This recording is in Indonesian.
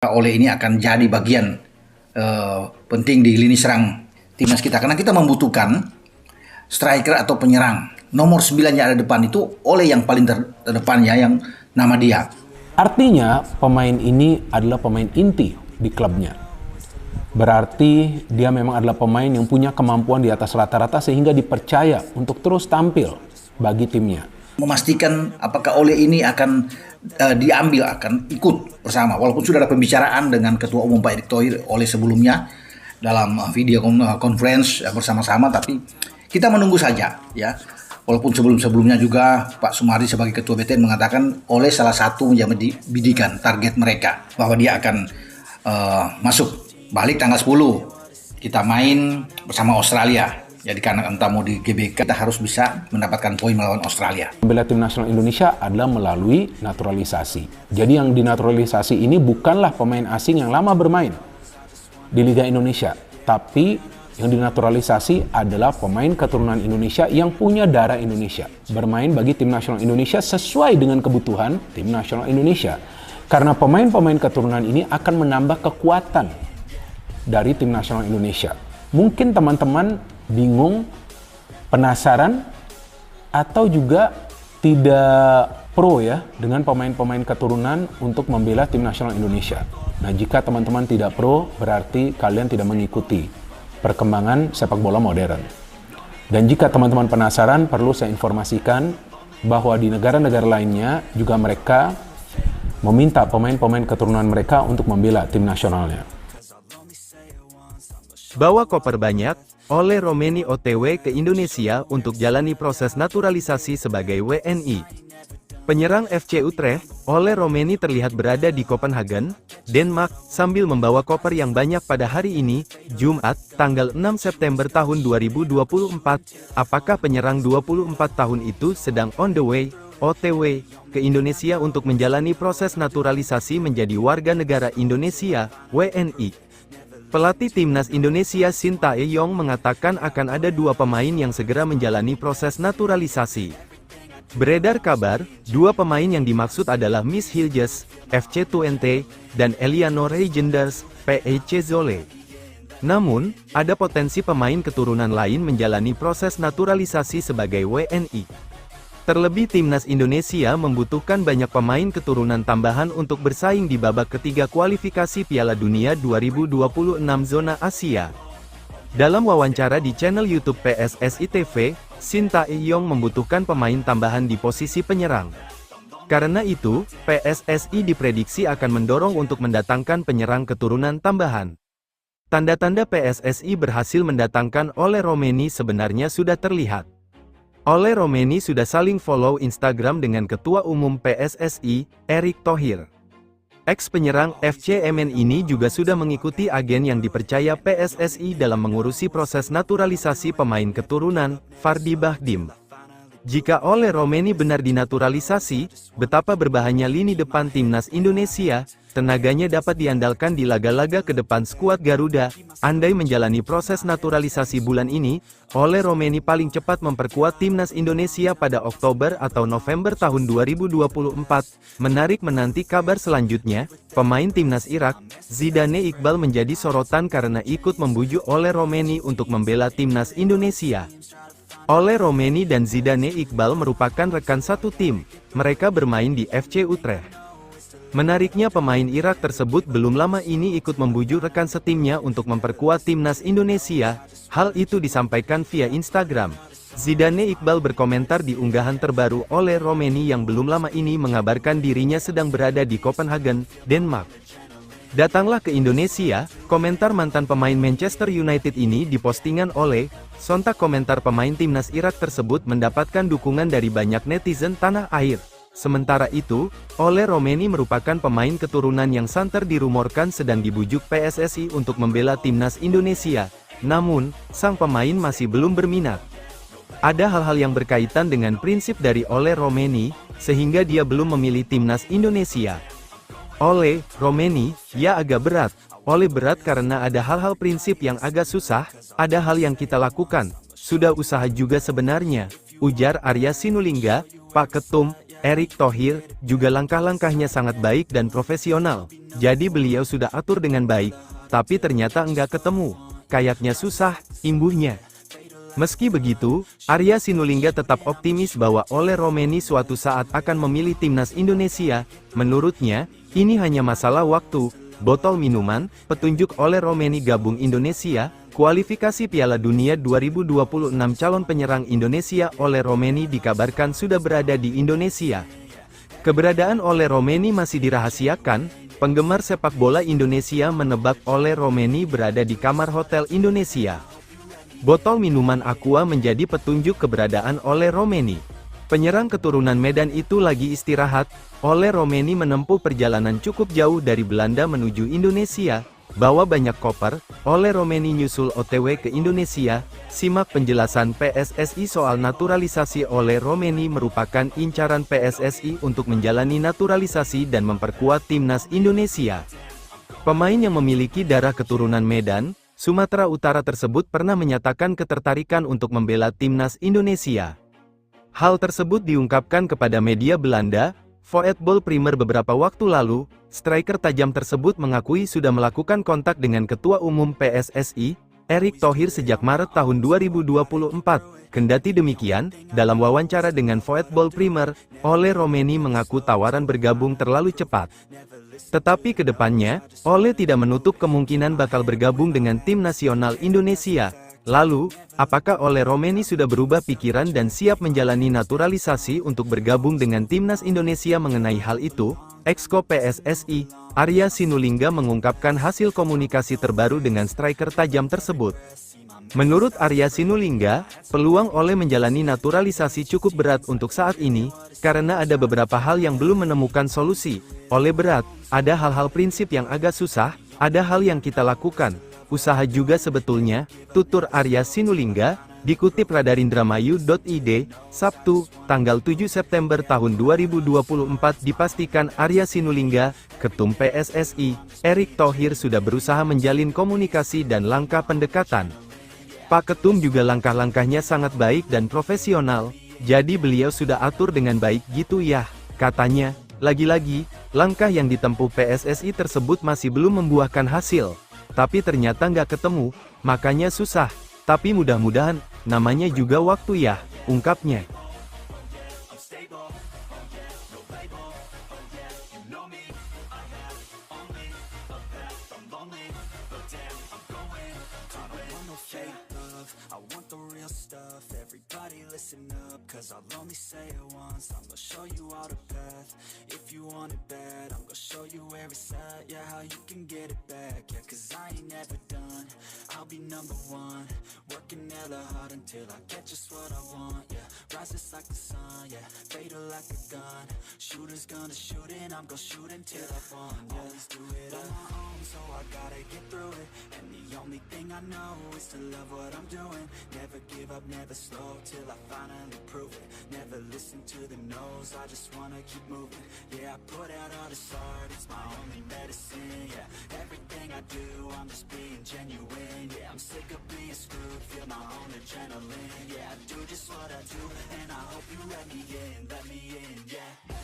Ole ini akan jadi bagian penting di lini serang timnas kita, karena kita membutuhkan striker atau penyerang. Nomor 9 yang ada depan itu Ole yang paling terdepannya, yang nama dia. Artinya pemain ini adalah pemain inti di klubnya. Berarti dia memang adalah pemain yang punya kemampuan di atas rata-rata sehingga dipercaya untuk terus tampil bagi timnya. Memastikan apakah Ole ini akan diambil, akan ikut bersama. Walaupun sudah ada pembicaraan dengan Ketua Umum Pak Erick Thohir Ole sebelumnya dalam video conference bersama-sama, tapi kita menunggu saja ya. Walaupun sebelum-sebelumnya juga Pak Sumardi sebagai Ketua BTN mengatakan Ole salah satu yang dibidikan target mereka, bahwa dia akan masuk balik tanggal 10. Kita main bersama Australia. Jadi karena entah mau di GBK, kita harus bisa mendapatkan poin melawan Australia. Membela tim nasional Indonesia adalah melalui naturalisasi. Jadi yang dinaturalisasi ini bukanlah pemain asing yang lama bermain di Liga Indonesia, tapi yang dinaturalisasi adalah pemain keturunan Indonesia yang punya darah Indonesia, bermain bagi tim nasional Indonesia sesuai dengan kebutuhan tim nasional Indonesia. Karena pemain-pemain keturunan ini akan menambah kekuatan dari tim nasional Indonesia. Mungkin teman-teman bingung, penasaran, atau juga tidak pro ya dengan pemain-pemain keturunan untuk membela tim nasional Indonesia. Nah, jika teman-teman tidak pro, berarti kalian tidak mengikuti perkembangan sepak bola modern. Dan jika teman-teman penasaran, perlu saya informasikan bahwa di negara-negara lainnya juga mereka meminta pemain-pemain keturunan mereka untuk membela tim nasionalnya. Bawa koper banyak, Ole Romeni OTW ke Indonesia untuk jalani proses naturalisasi sebagai WNI. Penyerang FC Utrecht, Ole Romeni terlihat berada di Copenhagen, Denmark, sambil membawa koper yang banyak pada hari ini, Jumat, tanggal 6 September tahun 2024. Apakah penyerang 24 tahun itu sedang on the way, OTW, ke Indonesia untuk menjalani proses naturalisasi menjadi warga negara Indonesia, WNI? Pelatih Timnas Indonesia Shin Tae-yong mengatakan akan ada 2 pemain yang segera menjalani proses naturalisasi. Beredar kabar, 2 pemain yang dimaksud adalah Miss Hilges, FC Twente, dan Eliano Reijenders, PEC Zwolle. Namun, ada potensi pemain keturunan lain menjalani proses naturalisasi sebagai WNI. Terlebih Timnas Indonesia membutuhkan banyak pemain keturunan tambahan untuk bersaing di babak ketiga kualifikasi Piala Dunia 2026 zona Asia. Dalam wawancara di channel YouTube PSSI TV, Shin Tae-yong membutuhkan pemain tambahan di posisi penyerang. Karena itu, PSSI diprediksi akan mendorong untuk mendatangkan penyerang keturunan tambahan. Tanda-tanda PSSI berhasil mendatangkan Ole Romeni sebenarnya sudah terlihat. Ole Romeni sudah saling follow Instagram dengan Ketua Umum PSSI, Erick Thohir. Ex-penyerang FC Emmen ini juga sudah mengikuti agen yang dipercaya PSSI dalam mengurusi proses naturalisasi pemain keturunan, Fardi Bahdim. Jika Ole Romeni benar dinaturalisasi, betapa berbahayanya lini depan Timnas Indonesia, tenaganya dapat diandalkan di laga-laga ke depan skuad Garuda. Andai menjalani proses naturalisasi bulan ini, Ole Romeni paling cepat memperkuat Timnas Indonesia pada Oktober atau November tahun 2024. Menarik menanti kabar selanjutnya, pemain Timnas Irak, Zidane Iqbal menjadi sorotan karena ikut membujuk Ole Romeni untuk membela Timnas Indonesia. Ole Romeni dan Zidane Iqbal merupakan rekan satu tim, mereka bermain di FC Utrecht. Menariknya pemain Irak tersebut belum lama ini ikut membujuk rekan setimnya untuk memperkuat Timnas Indonesia, hal itu disampaikan via Instagram. Zidane Iqbal berkomentar di unggahan terbaru Ole Romeni yang belum lama ini mengabarkan dirinya sedang berada di Copenhagen, Denmark. Datanglah ke Indonesia, komentar mantan pemain Manchester United ini di postingan Ole. Sontak komentar pemain Timnas Irak tersebut mendapatkan dukungan dari banyak netizen tanah air. Sementara itu, Ole Romeni merupakan pemain keturunan yang santer dirumorkan sedang dibujuk PSSI untuk membela Timnas Indonesia. Namun, sang pemain masih belum berminat. Ada hal-hal yang berkaitan dengan prinsip dari Ole Romeni, sehingga dia belum memilih Timnas Indonesia. Ole Romeni, ya agak berat. Ole berat karena ada hal-hal prinsip yang agak susah, ada hal yang kita lakukan, sudah usaha juga sebenarnya, ujar Arya Sinulinga, Pak Ketum, Erick Thohir, juga langkah-langkahnya sangat baik dan profesional. Jadi beliau sudah atur dengan baik, tapi ternyata enggak ketemu. Kayaknya susah, imbuhnya. Meski begitu, Arya Sinulinga tetap optimis bahwa Ole Romeni suatu saat akan memilih timnas Indonesia. Menurutnya, ini hanya masalah waktu. Botol minuman, petunjuk Ole Romeni gabung Indonesia, kualifikasi Piala Dunia 2026 calon penyerang Indonesia Ole Romeni dikabarkan sudah berada di Indonesia. Keberadaan Ole Romeni masih dirahasiakan, penggemar sepak bola Indonesia menebak Ole Romeni berada di kamar hotel Indonesia. Botol minuman Aqua menjadi petunjuk keberadaan Ole Romeni. Penyerang keturunan Medan itu lagi istirahat. Ole Romeni menempuh perjalanan cukup jauh dari Belanda menuju Indonesia, bawa banyak koper. Ole Romeni nyusul OTW ke Indonesia. Simak penjelasan PSSI soal naturalisasi. Ole Romeni merupakan incaran PSSI untuk menjalani naturalisasi dan memperkuat timnas Indonesia. Pemain yang memiliki darah keturunan Medan, Sumatera Utara tersebut pernah menyatakan ketertarikan untuk membela timnas Indonesia. Hal tersebut diungkapkan kepada media Belanda, Voetbal Primer beberapa waktu lalu. Striker tajam tersebut mengakui sudah melakukan kontak dengan Ketua Umum PSSI, Erick Thohir sejak Maret tahun 2024. Kendati demikian, dalam wawancara dengan Voetbal Primer, Ole Romeni mengaku tawaran bergabung terlalu cepat. Tetapi ke depannya, Ole tidak menutup kemungkinan bakal bergabung dengan tim nasional Indonesia. Lalu, apakah Ole Romeni sudah berubah pikiran dan siap menjalani naturalisasi untuk bergabung dengan timnas Indonesia? Mengenai hal itu, Exco PSSI, Arya Sinulinga mengungkapkan hasil komunikasi terbaru dengan striker tajam tersebut. Menurut Arya Sinulinga, peluang Ole menjalani naturalisasi cukup berat untuk saat ini, karena ada beberapa hal yang belum menemukan solusi. Ole berat, ada hal-hal prinsip yang agak susah, ada hal yang kita lakukan, usaha juga sebetulnya, tutur Arya Sinulinga, dikutip radarindramayu.id, Sabtu, tanggal 7 September tahun 2024 dipastikan Arya Sinulinga, Ketum PSSI, Erick Thohir sudah berusaha menjalin komunikasi dan langkah pendekatan. Pak Ketum juga langkah-langkahnya sangat baik dan profesional, jadi beliau sudah atur dengan baik gitu ya, katanya. Lagi-lagi, langkah yang ditempuh PSSI tersebut masih belum membuahkan hasil. Tapi ternyata nggak ketemu, makanya susah. Tapi mudah-mudahan, namanya juga waktu ya, ungkapnya. I want the real stuff, everybody listen up, cause I'll only say it once, I'm gonna show you all the path. If you want it bad, I'm gonna show you where it's at, yeah, how you can get it back, yeah, cause I ain't never done, I'll be number one, working hella hard until I get just what I want, yeah, rises like the sun, yeah, fatal like a gun, shooters gonna shoot and I'm gonna shoot until I won, yeah, always do it on my own, so I gotta get through it, and the only thing I know is to love what I'm doing, never give up, never slow, till I finally prove it, never listen to the no's, I just wanna keep moving, yeah, I put out all this art, it's my only medicine, yeah, everything I do, I'm just being genuine, yeah, I'm sick of being screwed, feel my own adrenaline, yeah, I do just what I do, and I hope you let me in, yeah.